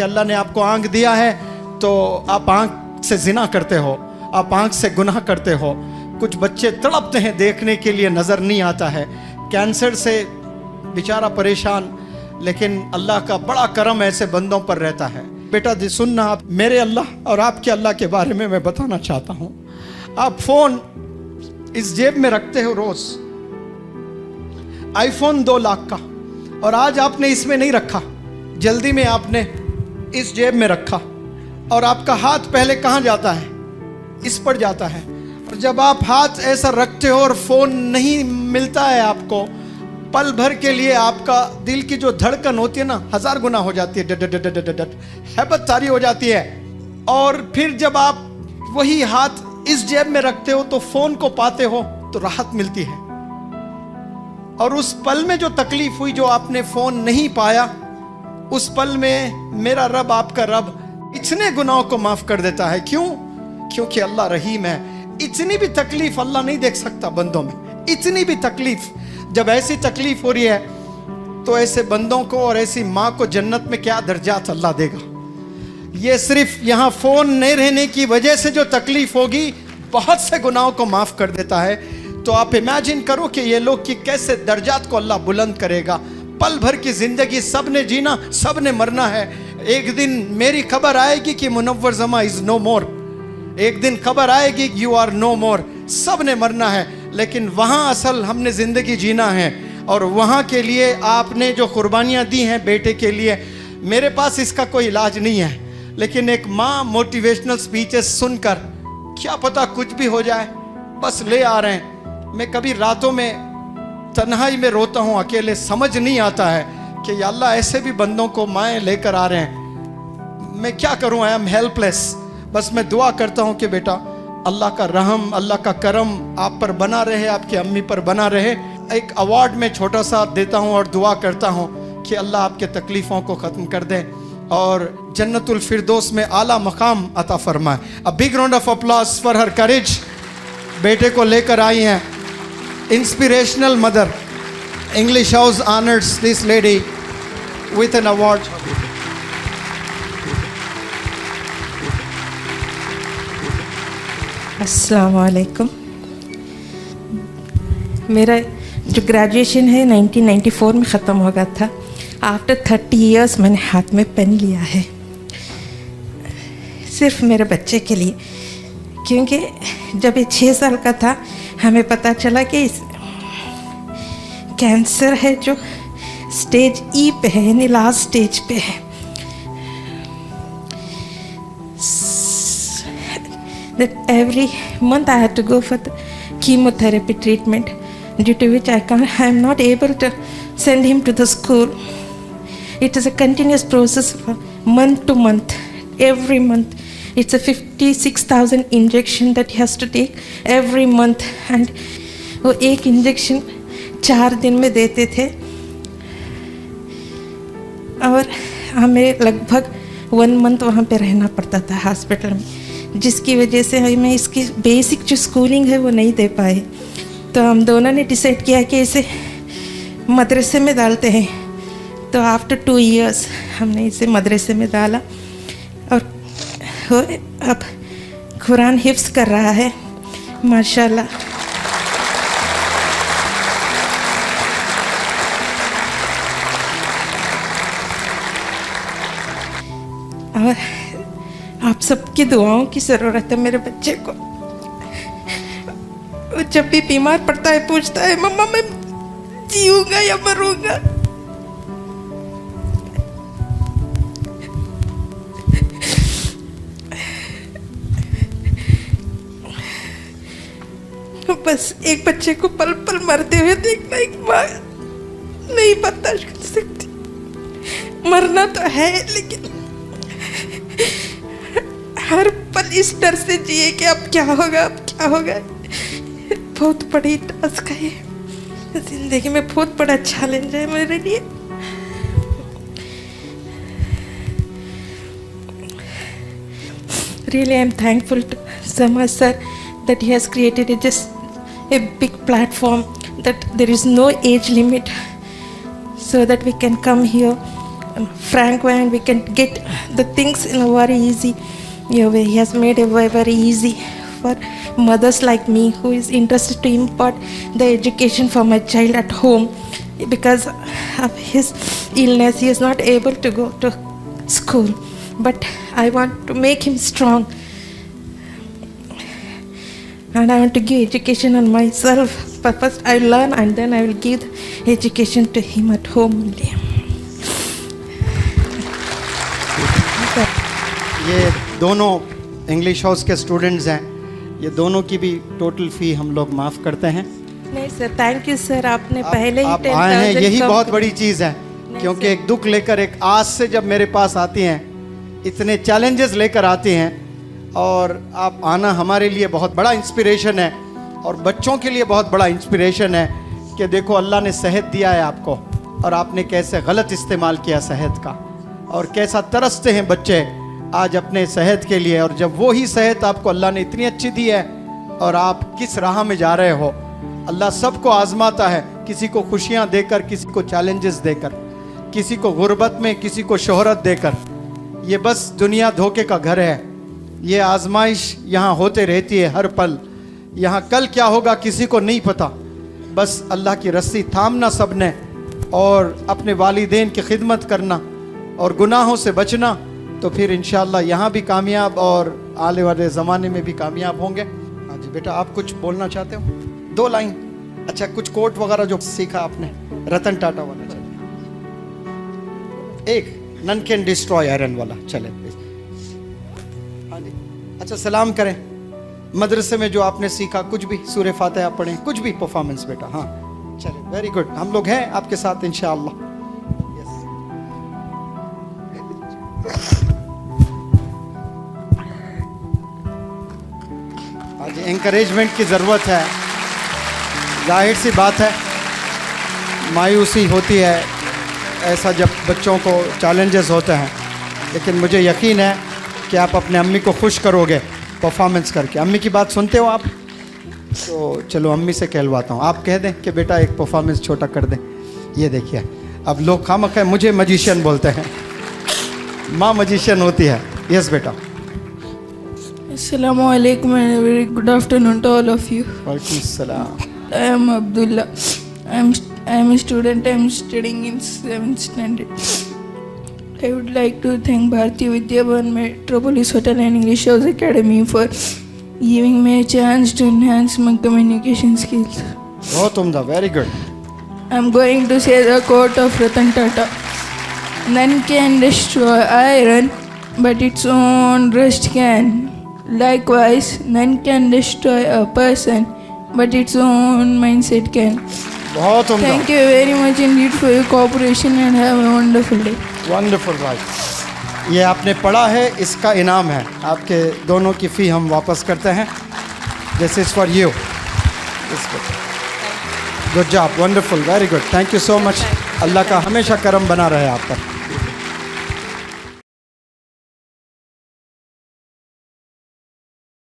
कि अल्लाह ने आपको आंख दिया है तो आप आंख से जिना करते हो, आप आंख से गुनाह करते हो। कुछ बच्चे तड़पते हैं देखने के लिए, नज़र नहीं आता है। कैंसर से बेचारा परेशान, लेकिन अल्लाह का बड़ा करम ऐसे बंदों पर रहता है। बेटा जी सुनना, आप मेरे अल्लाह और आपके अल्लाह के बारे में मैं बताना चाहता हूँ। आप फ़ोन इस जेब में रखते हो रोज़, आईफोन 2 लाख का, और आज आपने इसमें नहीं रखा, जल्दी में आपने इस जेब में रखा, और आपका हाथ पहले कहाँ जाता है? इस पर जाता है। और जब आप हाथ ऐसा रखते हो और फ़ोन नहीं मिलता है आपको, पल भर के लिए आपका दिल की जो धड़कन होती है ना, 1000 गुना हो जाती है, डट डट डट डट डट, हैबत तारी हो जाती है। और फिर जब आप वही हाथ इस जेब में रखते हो तो फ़ोन को पाते हो तो राहत मिलती है। और उस पल में जो तकलीफ हुई, जो आपने फ़ोन नहीं पाया, उस पल में मेरा रब, आपका रब इतने गुनाहों को माफ़ कर देता है। क्यों? क्योंकि अल्लाह रहीम है। इतनी भी तकलीफ अल्लाह नहीं देख सकता बंदों में, इतनी भी तकलीफ। जब ऐसी तकलीफ हो रही है तो ऐसे बंदों को और ऐसी माँ को जन्नत में क्या दर्जात अल्लाह देगा। ये सिर्फ यहाँ फ़ोन नहीं रहने की वजह से जो तकलीफ होगी, बहुत से गुनाहों को माफ़ कर देता है। तो आप इमेजिन करो कि ये लोग कि कैसे दर्जात को अल्लाह बुलंद करेगा। पल भर की ज़िंदगी सब ने जीना, सब ने मरना है। एक दिन मेरी खबर आएगी कि मुनव्वर जमा इज़ नो मोर, एक दिन खबर आएगी यू आर नो मोर, सब ने मरना है। लेकिन वहाँ असल हमने ज़िंदगी जीना है, और वहाँ के लिए आपने जो कुर्बानियाँ दी हैं बेटे के लिए, मेरे पास इसका कोई इलाज नहीं है। लेकिन एक माँ मोटिवेशनल स्पीचेस सुनकर क्या पता कुछ भी हो जाए, बस ले आ रहे हैं। मैं कभी रातों में तन्हाई में रोता हूँ अकेले, समझ नहीं आता है कि या अल्लाह ऐसे भी बंदों को माएँ लेकर आ रहे हैं, मैं क्या करूँ, आई एम हेल्पलेस। बस मैं दुआ करता हूँ कि बेटा अल्लाह का रहम, अल्लाह का करम आप पर बना रहे, आपकी अम्मी पर बना रहे। एक अवार्ड में छोटा सा देता हूँ और दुआ करता हूँ कि अल्लाह आपके तकलीफ़ों को ख़त्म कर दे और जन्नतुल फिरदौस में आला मकाम अता फरमाए। A big round of applause for her courage. बेटे को लेकर आई हैं inspirational mother. English house honours this lady with an award. अस्सलाम वालेकुम। मेरा जो ग्रेजुएशन है 1994 में ख़त्म हो गया था। आफ्टर 30 इयर्स मैंने हाथ में पेन लिया है, सिर्फ मेरे बच्चे के लिए। क्योंकि जब ये 6 साल का था, हमें पता चला कि कैंसर है जो स्टेज ई पे है, यानी लास्ट स्टेज पे है। That every month I had to go for the chemotherapy treatment, due to which I am not able to send him to the school. It is a continuous process for month to month, every month. It's a 56,000 injection that he has to take every month, and वो एक injection 4 दिन में देते थे, और हमें लगभग 1 month वहाँ पे रहना पड़ता था हॉस्पिटल में, जिसकी वजह से हमें इसकी बेसिक जो स्कूलिंग है वो नहीं दे पाए। तो हम दोनों ने डिसाइड किया कि इसे मदरसे में डालते हैं। तो आफ्टर 2 इयर्स हमने इसे मदरसे में डाला, और वो अब कुरान हिफ्ज़ कर रहा है माशाल्लाह। और आप सबकी दुआओं की ज़रूरत है मेरे बच्चे को। वो जब भी बीमार पड़ता है पूछता है, मम्मा मैं जीऊंगा या मरूंगा। बस एक बच्चे को पल पल मरते हुए देखना एक माँ नहीं बर्दाश्त कर सकती। मरना तो है, लेकिन हर पल इस डर से जिए कि अब क्या होगा, अब क्या होगा। बहुत बड़ी टास्क है, जिंदगी में बहुत बड़ा चैलेंज है मेरे लिए। Really, I am thankful to Sama sir that he has created just a big platform, that there is no age limit, so that we can come here frank way, and we can get the things in a very easy way. He has made it very easy for mothers like me who is interested to impart the education for my child at home. Because of his illness, he is not able to go to school, but I want to make him strong, and I want to give education on myself. But first I learn, and then I will give the education to him at home only. ये दोनों English house के students हैं, ये दोनों की भी total फ़ी हम लोग माफ़ करते हैं। नहीं सर, थैंक यू सर, आपने पहले ही आप 10,000 आए हैं, यही कम बहुत कर- बड़ी चीज़ है, क्योंकि एक दुख लेकर, एक आस से जब मेरे पास आती हैं, इतने चैलेंजेस लेकर आती हैं, और आप आना हमारे लिए बहुत बड़ा इंस्पिरेशन है, और बच्चों के लिए बहुत बड़ा इंस्पिरेशन है कि देखो अल्लाह ने सेहत दिया है आपको, और आपने कैसे गलत इस्तेमाल किया सेहत का, और कैसा तरसते हैं बच्चे आज अपने सेहत के लिए। और जब वो ही सेहत आपको अल्लाह ने इतनी अच्छी दी है, और आप किस राह में जा रहे हो, अल्लाह सबको आजमाता है, किसी को खुशियाँ देकर, किसी को चैलेंजेस देकर, किसी को गुर्बत में, किसी को शोहरत देकर। ये बस दुनिया धोखे का घर है, ये आजमाइश यहाँ होते रहती है हर पल। यहाँ कल क्या होगा किसी को नहीं पता, बस अल्लाह की रस्सी थामना सबने, और अपने वालिदैन की खिदमत करना, और गुनाहों से बचना, तो फिर इंशाअल्लाह यहाँ भी कामयाब और आने वाले ज़माने में भी कामयाब होंगे। हाँ जी बेटा, आप कुछ बोलना चाहते हो? 2 लाइन। अच्छा, कुछ कोट वगैरह जो सीखा आपने रतन टाटा वाला, चले एक नन कैन डिस्ट्रॉय आयरन वाला, चले। हाँ जी, अच्छा सलाम करें। मदरसे में जो आपने सीखा कुछ भी, सूरह फातिहा पढ़ें, कुछ भी परफॉर्मेंस बेटा। हाँ चले, वेरी गुड, हम लोग हैं आपके साथ इंशाअल्लाह। आज एनकरेजमेंट की ज़रूरत है। जाहिर सी बात है, मायूसी होती है ऐसा जब बच्चों को चैलेंजेस होते हैं, लेकिन मुझे यकीन है कि आप अपने अम्मी को खुश करोगे परफॉर्मेंस करके। अम्मी की बात सुनते हो आप? तो चलो अम्मी से कहलवाता हूँ, आप कह दें कि बेटा एक परफॉर्मेंस छोटा कर दें। ये देखिए, अब लोग खामखा मुझे मजिशियन बोलते हैं, माँ मजिशियन होती है। यस बेटा। Assalamu alaikum and very good afternoon to all of you. वालेकुम सलाम। I am Abdullah. I am a student. I am studying in 7th standard. I would like to thank Bharati Vidya Bhavan Metropolis Hotel and English House Academy for giving me a chance to enhance my communication skills. बहुत उम्दा, very good. I am going to say the quote of Ratan Tata. None can destroy iron, but its own rust can. Likewise, none can destroy a person, but its own mindset can. बहुत उम्दा, Thank you very much indeed for your cooperation and have a wonderful day. Wonderful right. ये आपने पढ़ा है, इसका इनाम है, आपके दोनों की फ़ी हम वापस करते हैं। This is for you. Good job, wonderful, very good, thank you so much. अल्लाह का हमेशा करम बना रहे आप पर।